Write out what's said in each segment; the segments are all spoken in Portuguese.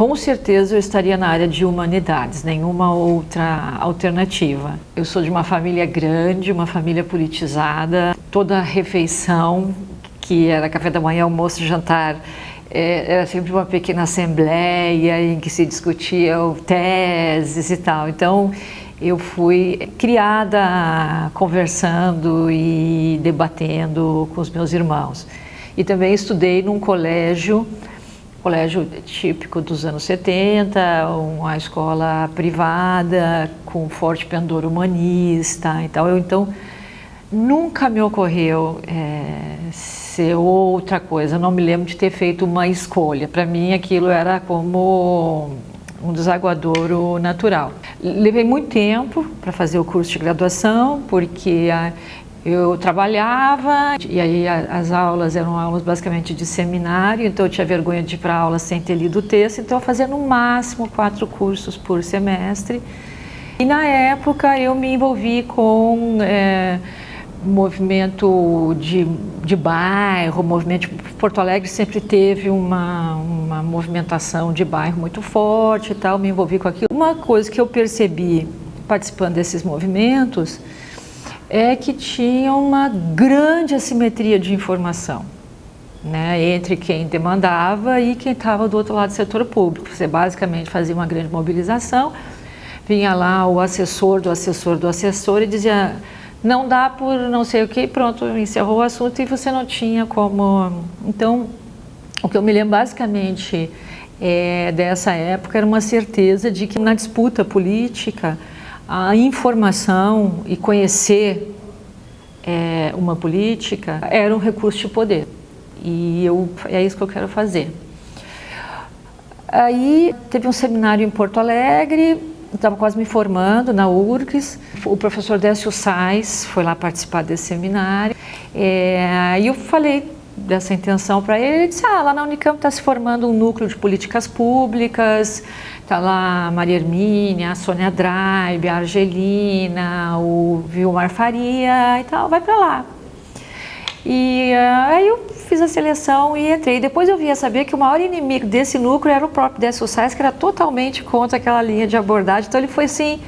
com certeza eu estaria na área de humanidades, nenhuma outra alternativa. Eu sou de uma família grande, uma família politizada, toda a refeição, que era café da manhã, almoço, jantar, era sempre uma pequena assembleia em que se discutiam teses e tal. Então, eu fui criada conversando e debatendo com os meus irmãos. E também estudei num colégio típico dos anos 70, uma escola privada com forte pendor humanista e tal. Então, nunca me ocorreu ser outra coisa. Eu não me lembro de ter feito uma escolha. Para mim, aquilo era como um desaguadouro natural. Levei muito tempo para fazer o curso de graduação, porque eu trabalhava e aí as aulas eram aulas basicamente de seminário, então eu tinha vergonha de ir para aula sem ter lido o texto, então eu fazia no máximo 4 cursos por semestre. E na época eu me envolvi com movimento de bairro, movimento. Porto Alegre sempre teve uma movimentação de bairro muito forte e tal, me envolvi com aquilo. Uma coisa que eu percebi participando desses movimentos é que tinha uma grande assimetria de informação, né, entre quem demandava e quem estava do outro lado do setor público. Você basicamente fazia uma grande mobilização, vinha lá o assessor do assessor do assessor e dizia: não dá por não sei o que, pronto, encerrou o assunto e você não tinha como. Então, o que eu me lembro basicamente dessa época era uma certeza de que na disputa política a informação e conhecer uma política era um recurso de poder. E é isso que eu quero fazer. Aí teve um seminário em Porto Alegre, estava quase me formando na URGS, o professor Décio Sais foi lá participar desse seminário, e eu falei dessa intenção para ele disse: lá na Unicamp está se formando um núcleo de políticas públicas, está lá a Maria Hermínia, a Sônia Draibe, a Argelina, o Vilmar Faria e tal, vai para lá. E aí eu fiz a seleção e entrei. Depois eu vim a saber que o maior inimigo desse núcleo era o próprio Décio Sais, que era totalmente contra aquela linha de abordagem. Então ele foi assim,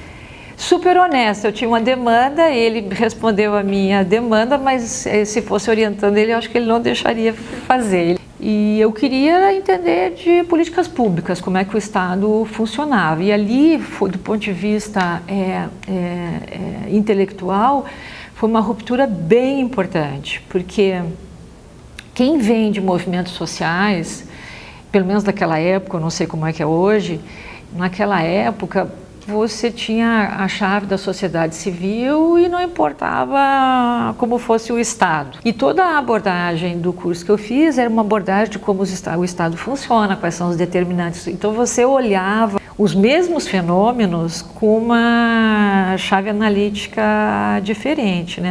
super honesto. Eu tinha uma demanda, ele respondeu a minha demanda, mas se fosse orientando ele, eu acho que ele não deixaria fazer. E eu queria entender de políticas públicas, como é que o Estado funcionava. E ali, do ponto de vista intelectual, foi uma ruptura bem importante, porque quem vem de movimentos sociais, pelo menos daquela época, eu não sei como é que é hoje, naquela época você tinha a chave da sociedade civil e não importava como fosse o Estado. E toda a abordagem do curso que eu fiz era uma abordagem de como o Estado funciona, quais são os determinantes. Então você olhava os mesmos fenômenos com uma chave analítica diferente, né?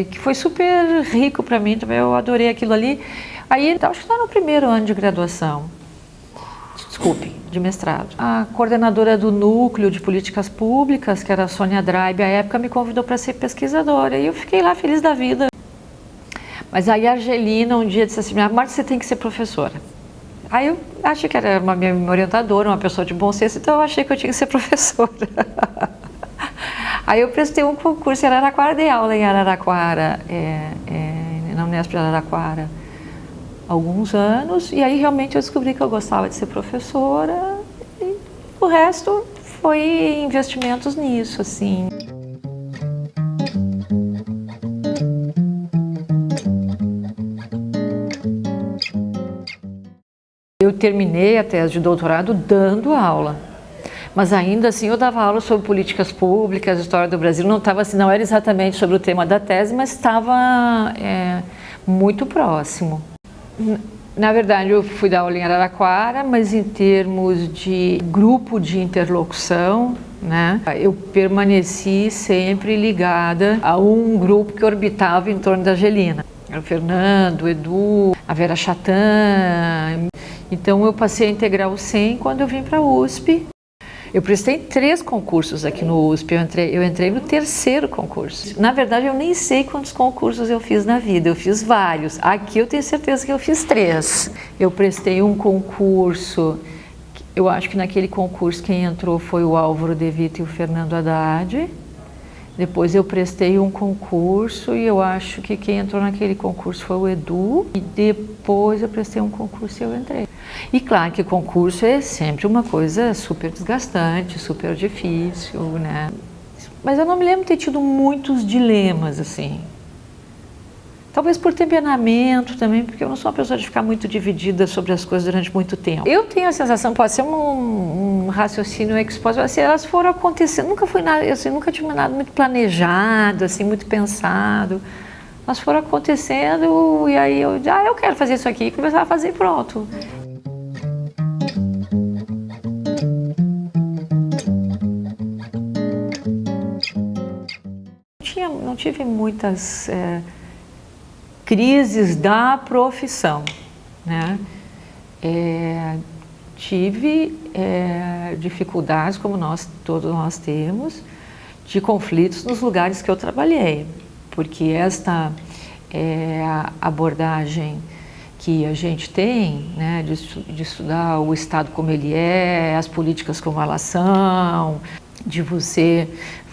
Que foi super rico para mim também, eu adorei aquilo ali. Aí, acho que estava no primeiro ano de graduação, de mestrado. A coordenadora do núcleo de políticas públicas, que era a Sônia Draibe, à época me convidou para ser pesquisadora, e eu fiquei lá feliz da vida. Mas aí a Argelina um dia disse assim: Marta, você tem que ser professora. Aí eu achei que era uma minha orientadora, uma pessoa de bom senso, então eu achei que eu tinha que ser professora. Aí eu prestei um concurso em Araraquara, dei aula em Araraquara, na Unesp de Araraquara, alguns anos, e aí realmente eu descobri que eu gostava de ser professora, e o resto foi investimentos nisso, assim. Eu terminei a tese de doutorado dando aula, mas ainda assim eu dava aula sobre políticas públicas, história do Brasil, não estava assim, não era exatamente sobre o tema da tese, mas estava muito próximo. Na verdade, eu fui dar aula em Araraquara, mas em termos de grupo de interlocução, né, eu permaneci sempre ligada a um grupo que orbitava em torno da Argelina. Era o Fernando, o Edu, a Vera Chatan. Então eu passei a integrar o SEM quando eu vim para a USP. Eu prestei 3 concursos aqui no USP, eu entrei no 3º concurso. Na verdade, eu nem sei quantos concursos eu fiz na vida, eu fiz vários. Aqui eu tenho certeza que eu fiz 3. Eu prestei um concurso, eu acho que naquele concurso quem entrou foi o Álvaro De Vita e o Fernando Haddad. Depois eu prestei um concurso e eu acho que quem entrou naquele concurso foi o Edu. E depois eu prestei um concurso e eu entrei. E claro que concurso é sempre uma coisa super desgastante, super difícil, né? Mas eu não me lembro de ter tido muitos dilemas, assim. Talvez por temperamento também, porque eu não sou uma pessoa de ficar muito dividida sobre as coisas durante muito tempo. Eu tenho a sensação, pode ser um raciocínio exposto, assim, elas foram acontecendo, nunca foi nada, assim, nunca tive nada muito planejado, assim, muito pensado. Elas foram acontecendo e aí eu quero fazer isso aqui, e começar a fazer e pronto. Não tive muitas crises da profissão, né? Tive dificuldades, como todos nós temos, de conflitos nos lugares que eu trabalhei, porque esta abordagem que a gente tem, né, de estudar o Estado como ele é, as políticas como elas são, de você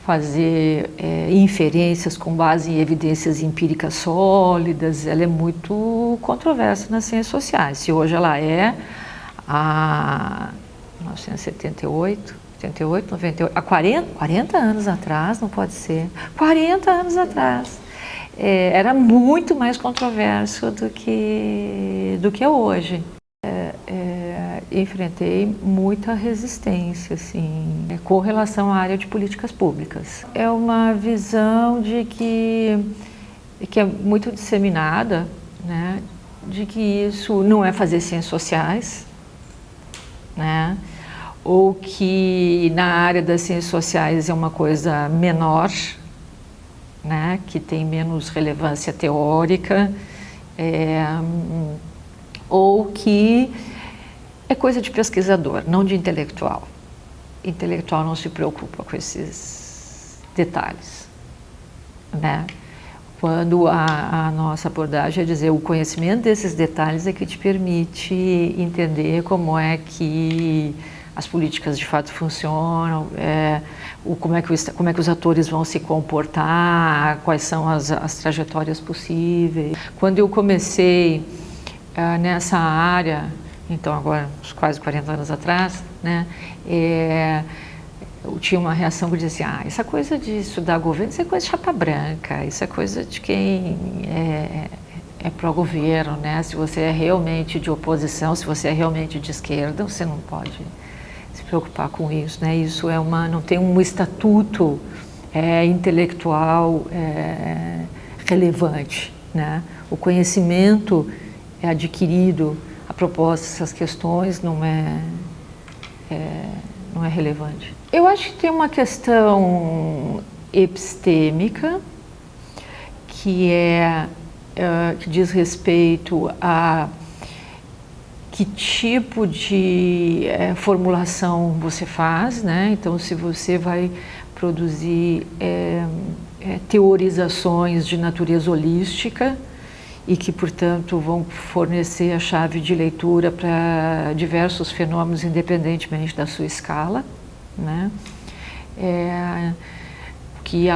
fazer inferências com base em evidências empíricas sólidas, ela é muito controversa nas ciências sociais. Se hoje ela é, há 1978, 78, 98, há 40 anos atrás, não pode ser, 40 anos atrás, era muito mais controverso do que é hoje. Enfrentei muita resistência, assim, com relação à área de políticas públicas. É uma visão de que é muito disseminada, né, de que isso não é fazer ciências sociais, né, ou que na área das ciências sociais é uma coisa menor, né, que tem menos relevância teórica, ou que é coisa de pesquisador, não de intelectual. Intelectual não se preocupa com esses detalhes, né? Quando a nossa abordagem é dizer o conhecimento desses detalhes é que te permite entender como é que as políticas de fato funcionam, como é que os atores vão se comportar, quais são as trajetórias possíveis. Quando eu comecei nessa área, então agora uns quase 40 anos atrás, né, eu tinha uma reação que dizia assim, essa coisa de estudar governo, isso é coisa de chapa branca, isso é coisa de quem é pró-governo, né? Se você é realmente de oposição, se você é realmente de esquerda, você não pode se preocupar com isso, né? Isso não tem um estatuto intelectual relevante, né? O conhecimento é adquirido a propósito dessas questões, não é relevante. Eu acho que tem uma questão epistêmica que diz respeito a que tipo de formulação você faz, né? Então, se você vai produzir teorizações de natureza holística e que, portanto, vão fornecer a chave de leitura para diversos fenômenos, independentemente da sua escala, né? Que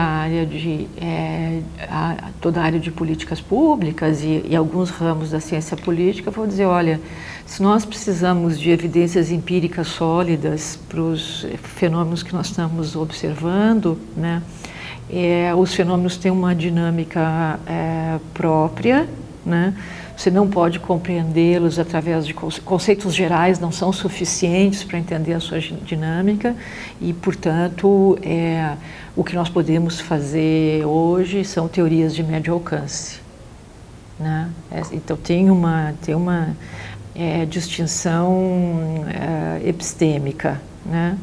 toda a área de políticas públicas e alguns ramos da ciência política vão dizer, olha, se nós precisamos de evidências empíricas sólidas para os fenômenos que nós estamos observando, né? Os fenômenos têm uma dinâmica própria, né? Você não pode compreendê-los através de conceitos gerais, não são suficientes para entender a sua dinâmica e, portanto, o que nós podemos fazer hoje são teorias de médio alcance, né? Então tem uma distinção epistêmica, né?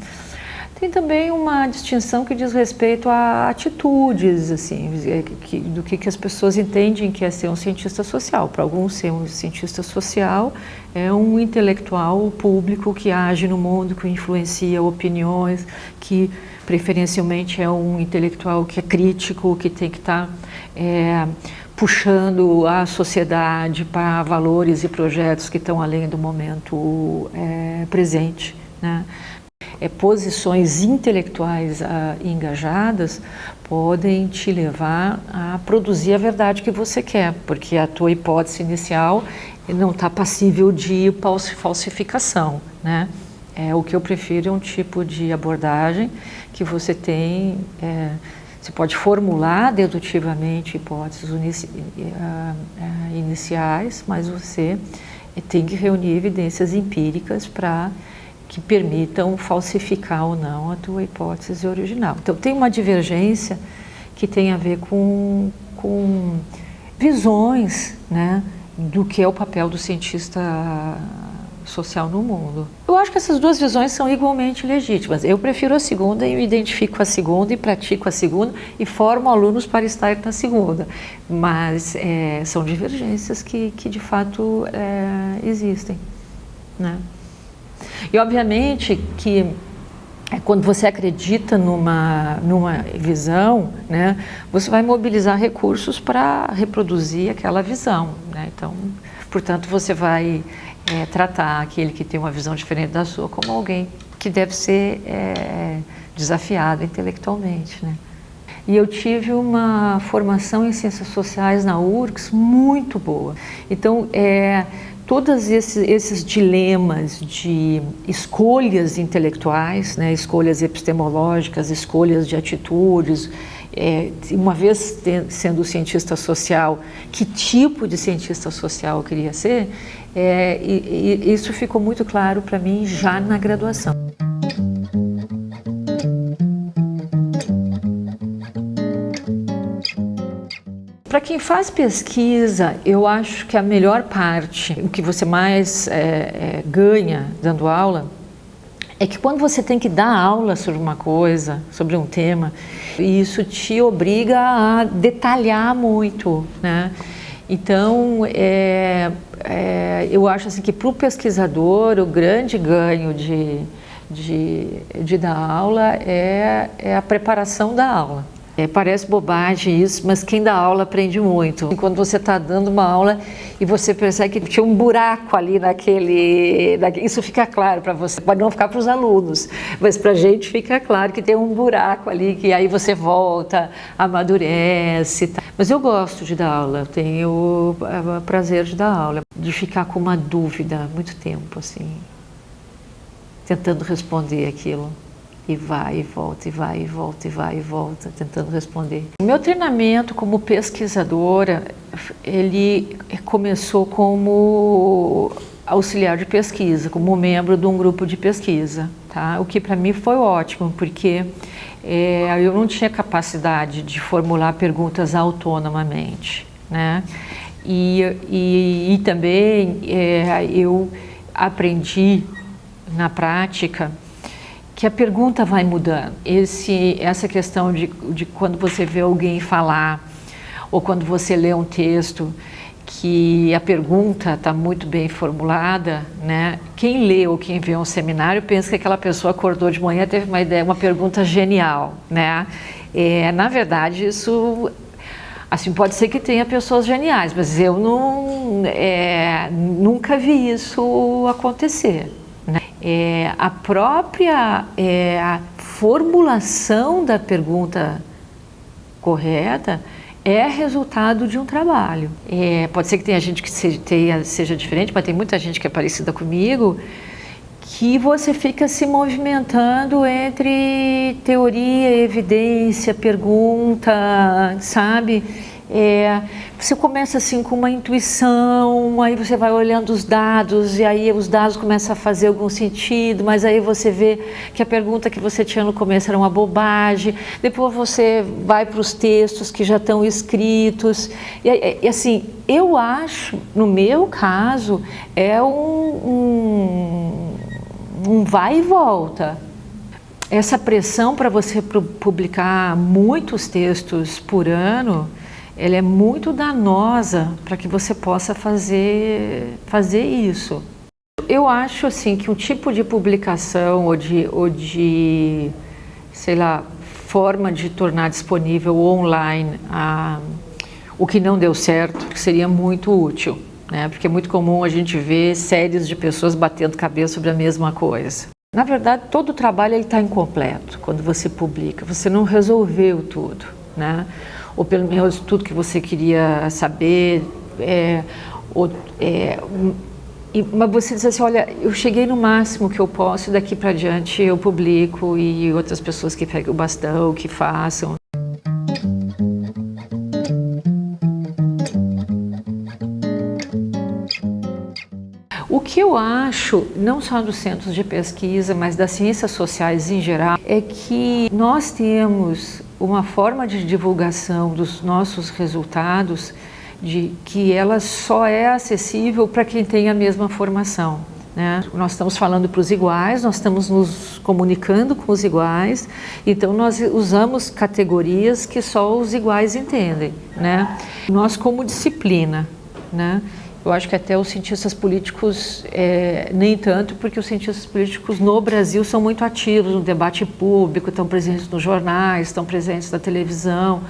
Tem também uma distinção que diz respeito a atitudes, assim, do que as pessoas entendem que é ser um cientista social. Para alguns, ser um cientista social é um intelectual público que age no mundo, que influencia opiniões, que preferencialmente é um intelectual que é crítico, que tem que estar puxando a sociedade para valores e projetos que estão além do momento presente, né? Posições intelectuais engajadas podem te levar a produzir a verdade que você quer, porque a tua hipótese inicial não está passível de falsificação, né? O que eu prefiro é um tipo de abordagem que você tem, você pode formular dedutivamente hipóteses iniciais, mas você tem que reunir evidências empíricas para que permitam falsificar ou não a tua hipótese original. Então, tem uma divergência que tem a ver com visões, né, do que é o papel do cientista social no mundo. Eu acho que essas duas visões são igualmente legítimas. Eu prefiro a segunda e me identifico com a segunda e pratico a segunda e formo alunos para estar na segunda. Mas são divergências que de fato existem, né? E obviamente que quando você acredita numa visão, né, você vai mobilizar recursos para reproduzir aquela visão, né? Então, portanto, você vai tratar aquele que tem uma visão diferente da sua como alguém que deve ser desafiado intelectualmente, né? E eu tive uma formação em ciências sociais na URGS muito boa. Então, todos esses dilemas de escolhas intelectuais, né, escolhas epistemológicas, escolhas de atitudes, uma vez sendo cientista social, que tipo de cientista social eu queria ser, e isso ficou muito claro para mim já na graduação. Para quem faz pesquisa, eu acho que a melhor parte, o que você mais ganha dando aula, é que quando você tem que dar aula sobre uma coisa, sobre um tema, isso te obriga a detalhar muito, né? Então, eu acho assim que para o pesquisador, o grande ganho de dar aula é a preparação da aula. Parece bobagem isso, mas quem dá aula aprende muito. Quando você está dando uma aula e você percebe que tinha um buraco ali isso fica claro para você, pode não ficar para os alunos, mas para a gente fica claro que tem um buraco ali, que aí você volta, amadurece. Tá? Mas eu gosto de dar aula, tenho o prazer de dar aula, de ficar com uma dúvida há muito tempo, assim, tentando responder aquilo. E vai e volta, e vai e volta, e vai e volta, tentando responder. O meu treinamento como pesquisadora, ele começou como auxiliar de pesquisa, como membro de um grupo de pesquisa, tá? O que para mim foi ótimo, porque eu não tinha capacidade de formular perguntas autonomamente, né? E também eu aprendi na prática que a pergunta vai mudando. Essa questão de quando você vê alguém falar, ou quando você lê um texto, que a pergunta está muito bem formulada, né? Quem lê ou quem vê um seminário pensa que aquela pessoa acordou de manhã e teve uma ideia, uma pergunta genial, né? Na verdade, isso, assim, pode ser que tenha pessoas geniais, mas eu nunca vi isso acontecer. A própria a formulação da pergunta correta é resultado de um trabalho. Pode ser que tenha gente que seja diferente, mas tem muita gente que é parecida comigo, que você fica se movimentando entre teoria, evidência, pergunta, sabe? Você começa assim com uma intuição, aí você vai olhando os dados e aí os dados começam a fazer algum sentido, mas aí você vê que a pergunta que você tinha no começo era uma bobagem, depois você vai para os textos que já estão escritos, e assim, eu acho, no meu caso, um vai e volta. essa pressão para você publicar muitos textos por ano, ela é muito danosa para que você possa fazer isso. Eu acho assim que um tipo de publicação ou de sei lá, forma de tornar disponível online o que não deu certo seria muito útil, né? Porque é muito comum a gente ver séries de pessoas batendo cabeça sobre a mesma coisa. Na verdade, todo o trabalho está incompleto quando você publica, você não resolveu tudo, né? Ou pelo menos tudo que você queria saber, mas você diz assim, olha, eu cheguei no máximo que eu posso, daqui para diante eu publico e outras pessoas que pegam o bastão, que façam. O que eu acho, não só dos centros de pesquisa, mas das ciências sociais em geral, é que nós temos uma forma de divulgação dos nossos resultados de que ela só é acessível para quem tem a mesma formação, né? Nós estamos falando para os iguais, nós estamos nos comunicando com os iguais, então nós usamos categorias que só os iguais entendem, né? Nós como disciplina, né? Eu acho que até os cientistas políticos, nem tanto, porque os cientistas políticos no Brasil são muito ativos no debate público, estão presentes nos jornais, estão presentes na televisão,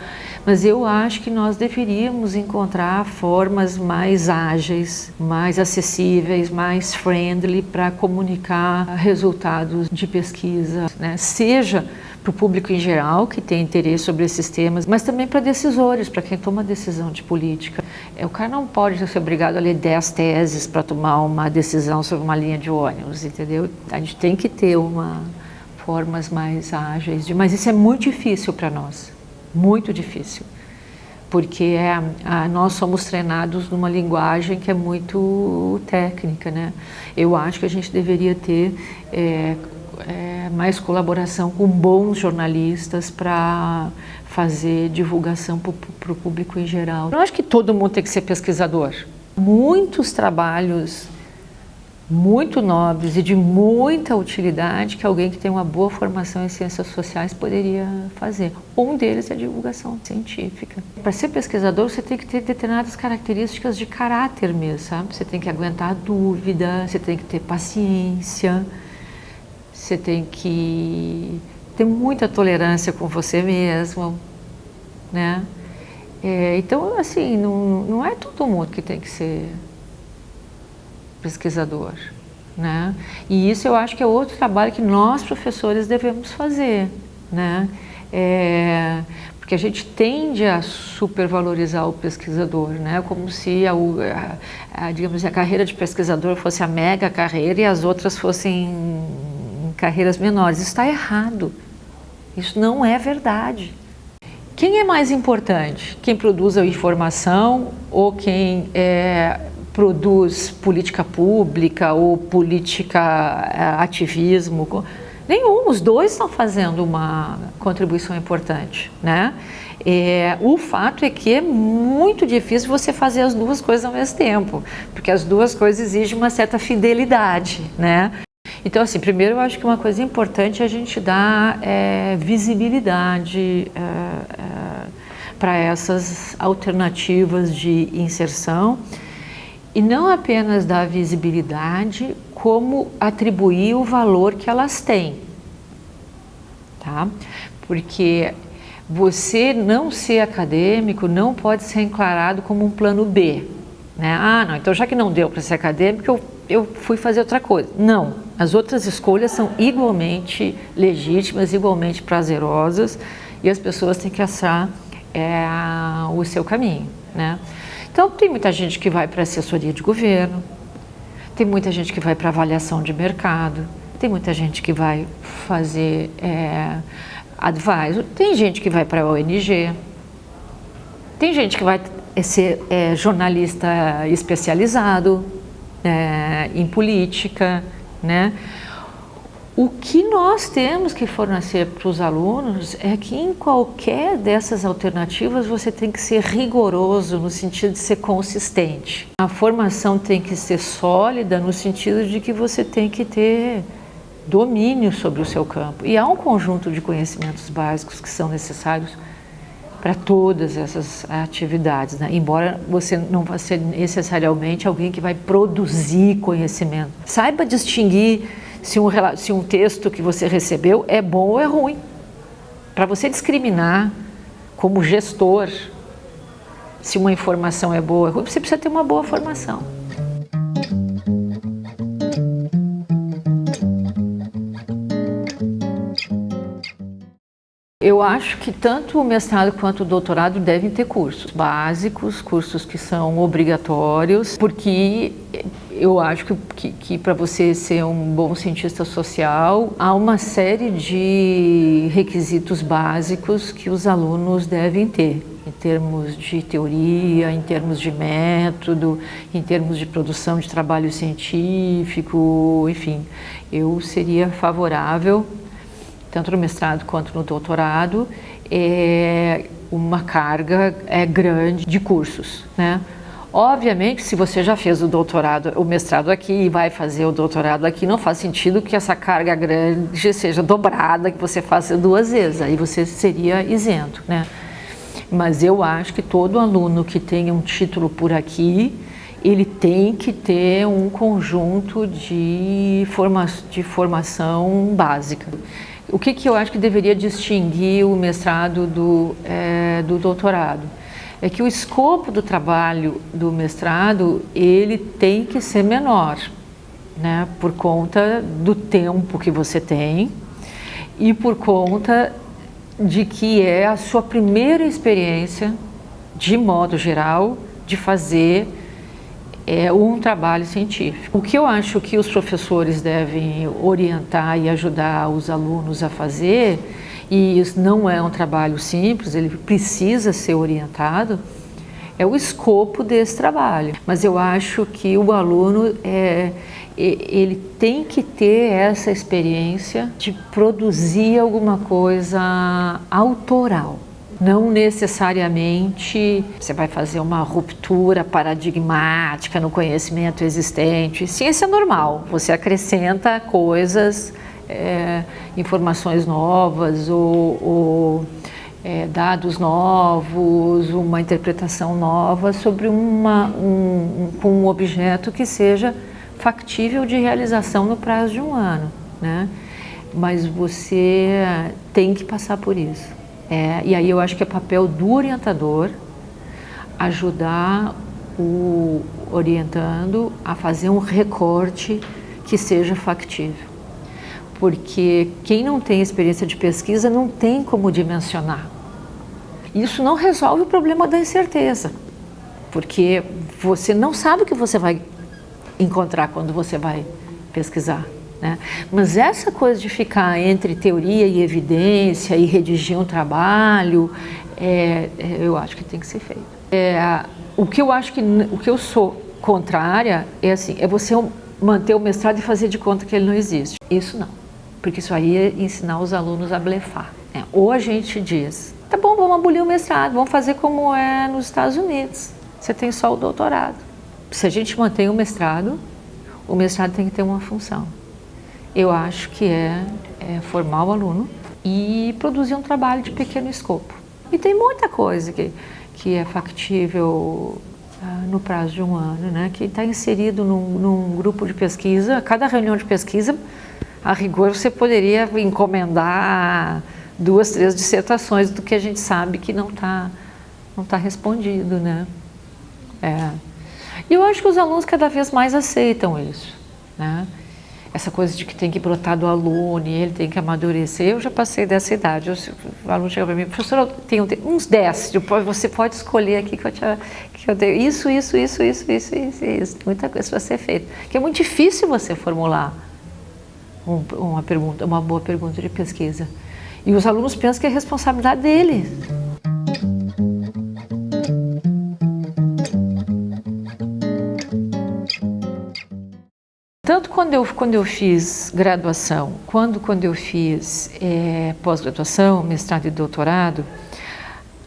mas eu acho que nós deveríamos encontrar formas mais ágeis, mais acessíveis, mais friendly para comunicar resultados de pesquisa, né? Seja para o público em geral, que tem interesse sobre esses temas, mas também para decisores, para quem toma decisão de política. O cara não pode ser obrigado a ler 10 teses para tomar uma decisão sobre uma linha de ônibus, entendeu? A gente tem que ter formas mais ágeis, mas isso é muito difícil para nós, muito difícil, porque nós somos treinados numa linguagem que é muito técnica, né? Eu acho que a gente deveria ter mais colaboração com bons jornalistas para fazer divulgação para o público em geral. Eu acho que todo mundo tem que ser pesquisador. Muitos trabalhos muito nobres e de muita utilidade que alguém que tem uma boa formação em ciências sociais poderia fazer. Um deles é a divulgação científica. Para ser pesquisador, você tem que ter determinadas características de caráter mesmo, sabe? Você tem que aguentar a dúvida, você tem que ter paciência, você tem que ter muita tolerância com você mesmo, né? Então, assim, não é todo mundo que tem que ser pesquisador, né? E isso eu acho que é outro trabalho que nós, professores, devemos fazer, né? Porque a gente tende a supervalorizar o pesquisador, né? Como se digamos, a carreira de pesquisador fosse a mega carreira e as outras fossem carreiras menores. Isso está errado. Isso não é verdade. Quem é mais importante? Quem produz a informação ou quem produz política pública ou política ativismo? Nenhum, os dois estão fazendo uma contribuição importante, né? O fato é que é muito difícil você fazer as duas coisas ao mesmo tempo, porque as duas coisas exigem uma certa fidelidade, né? Então, assim, primeiro eu acho que uma coisa importante é a gente dar visibilidade para essas alternativas de inserção e não apenas dar visibilidade, como atribuir o valor que elas têm, tá? Porque você não ser acadêmico não pode ser encarado como um plano B, né? Não, então já que não deu para ser acadêmico, eu fui fazer outra coisa. Não, as outras escolhas são igualmente legítimas, igualmente prazerosas e as pessoas têm que achar o seu caminho, né? Então, tem muita gente que vai para assessoria de governo, tem muita gente que vai para avaliação de mercado, tem muita gente que vai fazer advisor, tem gente que vai para a ONG, tem gente que vai ser jornalista especializado em política, né? O que nós temos que fornecer para os alunos é que em qualquer dessas alternativas você tem que ser rigoroso no sentido de ser consistente. A formação tem que ser sólida no sentido de que você tem que ter domínio sobre o seu campo. E há um conjunto de conhecimentos básicos que são necessários para todas essas atividades, né? Embora você não vá ser necessariamente alguém que vai produzir conhecimento. Saiba distinguir se um texto que você recebeu é bom ou é ruim. Para você discriminar como gestor se uma informação é boa ou é ruim, você precisa ter uma boa formação. Eu acho que tanto o mestrado quanto o doutorado devem ter cursos básicos, cursos que são obrigatórios, porque eu acho que para você ser um bom cientista social, há uma série de requisitos básicos que os alunos devem ter, em termos de teoria, em termos de método, em termos de produção de trabalho científico, enfim. Eu seria favorável, tanto no mestrado quanto no doutorado, uma carga grande de cursos, né? Obviamente, se você já fez o mestrado aqui e vai fazer o doutorado aqui, não faz sentido que essa carga grande seja dobrada, que você faça 2 vezes, aí você seria isento, né? Mas eu acho que todo aluno que tenha um título por aqui, ele tem que ter um conjunto de formação básica. O que eu acho que deveria distinguir o mestrado do doutorado? É que o escopo do trabalho do mestrado, ele tem que ser menor, né? Por conta do tempo que você tem e por conta de que é a sua primeira experiência, de modo geral, de fazer um trabalho científico. O que eu acho que os professores devem orientar e ajudar os alunos a fazer, e isso não é um trabalho simples, ele precisa ser orientado, é o escopo desse trabalho. Mas eu acho que o aluno, ele tem que ter essa experiência de produzir alguma coisa autoral. Não necessariamente você vai fazer uma ruptura paradigmática no conhecimento existente. Ciência é normal, você acrescenta coisas, informações novas ou dados novos, uma interpretação nova sobre um objeto que seja factível de realização no prazo de 1 ano, né? Mas você tem que passar por isso. E aí eu acho que é papel do orientador ajudar o orientando a fazer um recorte que seja factível. Porque quem não tem experiência de pesquisa não tem como dimensionar. Isso não resolve o problema da incerteza, porque você não sabe o que você vai encontrar quando você vai pesquisar, né? Mas essa coisa de ficar entre teoria e evidência e redigir um trabalho, eu acho que tem que ser feito. O que eu sou contrária é você manter o mestrado e fazer de conta que ele não existe. Isso não, porque isso aí é ensinar os alunos a blefar. Ou a gente diz, tá bom, vamos abolir o mestrado, vamos fazer como é nos Estados Unidos, você tem só o doutorado. Se a gente mantém o mestrado tem que ter uma função. Eu acho que é formar o aluno e produzir um trabalho de pequeno escopo. E tem muita coisa que é factível no prazo de 1 ano, né? Que está inserido num grupo de pesquisa. Cada reunião de pesquisa, a rigor, você poderia encomendar 2, 3 dissertações do que a gente sabe que não tá respondido, né? E eu acho que os alunos cada vez mais aceitam isso, né? Essa coisa de que tem que brotar do aluno e ele tem que amadurecer, eu já passei dessa idade. O aluno chega para mim, professor, eu tenho uns 10, você pode escolher aqui que eu tenho isso. Muita coisa para ser feita. Que é muito difícil você formular uma boa pergunta de pesquisa. E os alunos pensam que é responsabilidade deles. Tanto quando eu fiz graduação, quando eu fiz pós-graduação, mestrado e doutorado,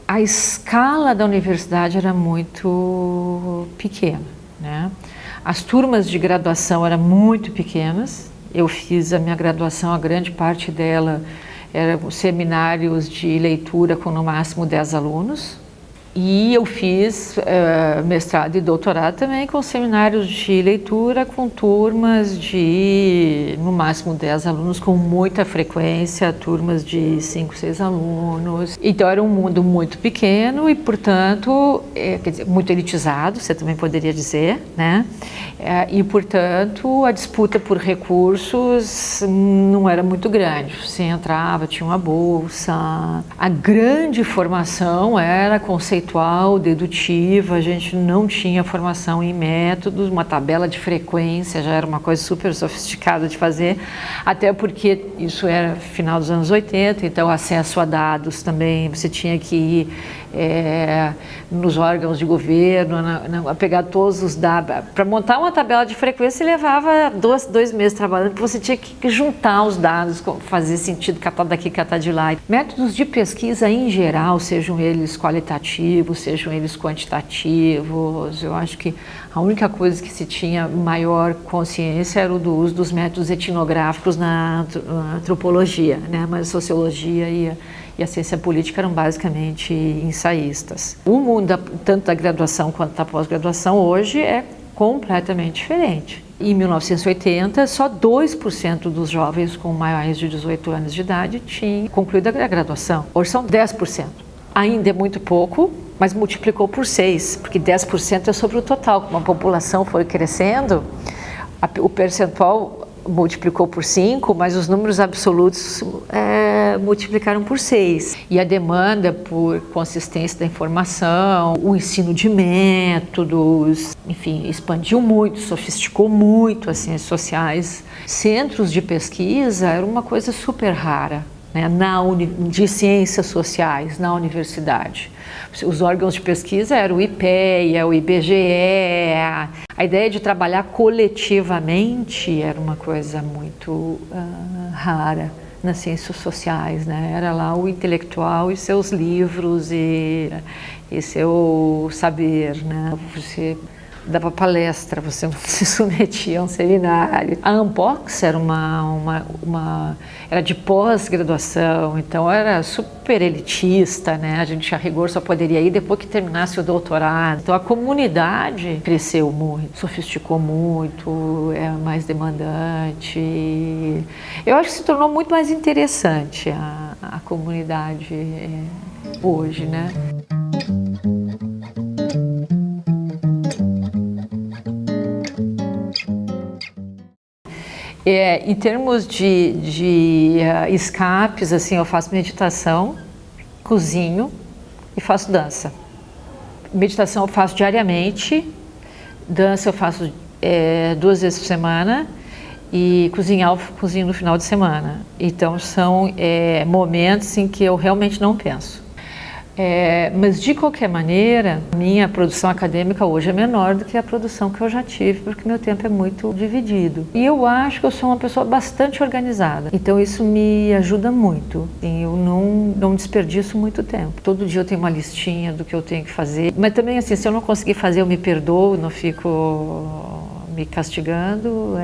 a escala da universidade era muito pequena, né? As turmas de graduação eram muito pequenas, Eu fiz a minha graduação, a grande parte dela eram seminários de leitura com no máximo 10 alunos. E eu fiz mestrado e doutorado também com seminários de leitura com turmas de, no máximo, 10 alunos, com muita frequência, turmas de 5, 6 alunos. Então era um mundo muito pequeno e, portanto, quer dizer, muito elitizado, você também poderia dizer, né? E, portanto, a disputa por recursos não era muito grande. Você entrava, tinha uma bolsa. A grande formação era conceitual, dedutiva, a gente não tinha formação em métodos, uma tabela de frequência já era uma coisa super sofisticada de fazer, até porque isso era final dos anos 80, então acesso a dados também, você tinha que ir nos órgãos de governo, a pegar todos os dados. Para montar uma tabela de frequência levava dois meses trabalhando, porque você tinha que juntar os dados, fazer sentido, catar daqui, catar de lá. Métodos de pesquisa em geral, sejam eles qualitativos, sejam eles quantitativos, eu acho que a única coisa que se tinha maior consciência era o do uso dos métodos etnográficos na antropologia, né? Mas a sociologia e a ciência política eram basicamente ensaístas. O mundo, tanto da graduação quanto da pós-graduação, hoje é completamente diferente. Em 1980, só 2% dos jovens com mais de 18 anos de idade tinham concluído a graduação. Hoje são 10%. Ainda é muito pouco, mas multiplicou por 6, porque 10% é sobre o total. Como a população foi crescendo, o percentual multiplicou por 5, mas os números absolutos multiplicaram por 6. E a demanda por consistência da informação, o ensino de métodos, enfim, expandiu muito, sofisticou muito as ciências sociais. Centros de pesquisa era uma coisa super rara, né, de ciências sociais na universidade. Os órgãos de pesquisa eram o IPEA, o IBGE. A ideia de trabalhar coletivamente era uma coisa muito rara nas ciências sociais, né? Era lá o intelectual e seus livros e seu saber, né? Você dava palestra, você não se submetia a um seminário. A Unbox era era de pós-graduação, então era super elitista, né? A gente a rigor só poderia ir depois que terminasse o doutorado. Então a comunidade cresceu muito, sofisticou muito, é mais demandante. Eu acho que se tornou muito mais interessante a comunidade hoje, né? Em termos de escapes, assim, eu faço meditação, cozinho e faço dança. Meditação eu faço diariamente, dança eu faço 2 vezes por semana e cozinhar eu cozinho no final de semana. Então são momentos em que eu realmente não penso. Mas de qualquer maneira, minha produção acadêmica hoje é menor do que a produção que eu já tive, porque meu tempo é muito dividido. E eu acho que eu sou uma pessoa bastante organizada, então isso me ajuda muito. Eu não desperdiço muito tempo. Todo dia eu tenho uma listinha do que eu tenho que fazer, mas também assim, se eu não conseguir fazer, eu me perdoo, não fico me castigando.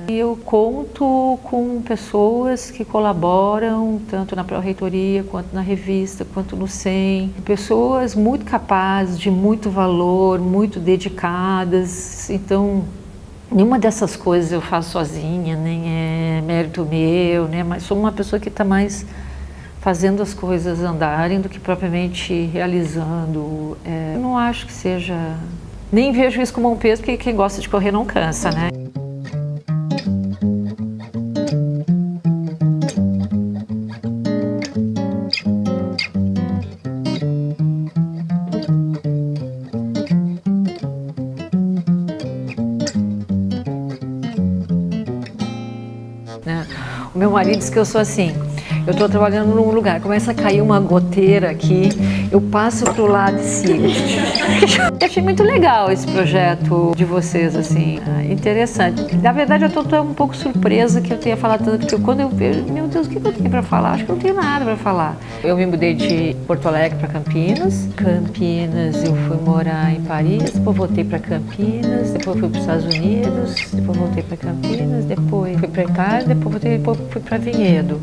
E eu conto com pessoas que colaboram tanto na pró-reitoria, quanto na revista, quanto no SEM. Pessoas muito capazes, de muito valor, muito dedicadas. Então, nenhuma dessas coisas eu faço sozinha, nem é mérito meu, né? Mas sou uma pessoa que está mais fazendo as coisas andarem do que propriamente realizando. Eu não acho que seja... Nem vejo isso como um peso, porque quem gosta de correr não cansa, né? O meu marido diz que eu sou assim, Eu estou trabalhando num lugar, começa a cair uma goteira aqui, eu passo para o lado e sigo. Eu achei muito legal esse projeto de vocês, assim, interessante. Na verdade, eu estou um pouco surpresa que eu tenha falado tanto, porque quando eu vejo, meu Deus, o que eu tenho para falar? Acho que eu não tenho nada para falar. Eu me mudei de Porto Alegre para Campinas. Campinas, eu fui morar em Paris, depois voltei para Campinas, depois fui para os Estados Unidos, depois voltei para Campinas, depois fui para Itália, depois voltei, depois fui para Vinhedo.